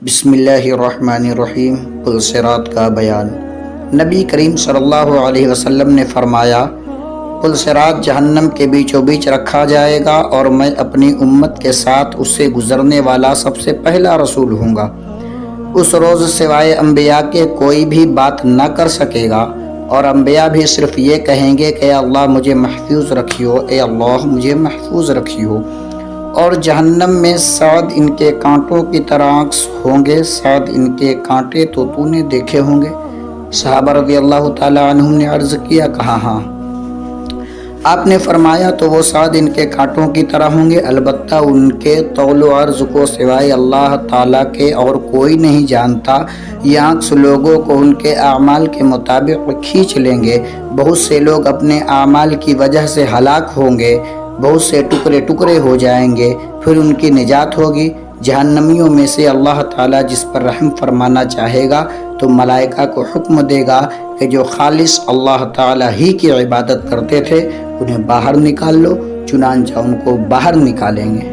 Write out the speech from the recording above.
بسم اللہ الرحمن الرحیم۔ پلصراط کا بیان۔ نبی کریم صلی اللہ علیہ وسلم نے فرمایا، پلصراط جہنم کے بیچوں بیچ رکھا جائے گا اور میں اپنی امت کے ساتھ اس سے گزرنے والا سب سے پہلا رسول ہوں گا۔ اس روز سوائے انبیاء کے کوئی بھی بات نہ کر سکے گا، اور انبیاء بھی صرف یہ کہیں گے کہ اے اللہ مجھے محفوظ رکھیو، اے اللہ مجھے محفوظ رکھیو۔ اور جہنم میں سعد ان کے کانٹوں کی طرح ہوں گے۔ سعد ان کے کانٹے تو تو نے دیکھے ہوں گے؟ صحابہ رضی اللہ تعالیٰ عنہم نے عرض کیا، کہا ہاں۔ آپ نے فرمایا تو وہ سعد ان کے کانٹوں کی طرح ہوں گے، البتہ ان کے طول و عرض کو سوائے اللہ تعالیٰ کے اور کوئی نہیں جانتا۔ یہ عکس لوگوں کو ان کے اعمال کے مطابق کھینچ لیں گے۔ بہت سے لوگ اپنے اعمال کی وجہ سے ہلاک ہوں گے، بہت سے ٹکڑے ٹکڑے ہو جائیں گے، پھر ان کی نجات ہوگی۔ جہنمیوں میں سے اللہ تعالیٰ جس پر رحم فرمانا چاہے گا تو ملائکہ کو حکم دے گا کہ جو خالص اللہ تعالیٰ ہی کی عبادت کرتے تھے انہیں باہر نکال لو، چنانچہ ان کو باہر نکالیں گے۔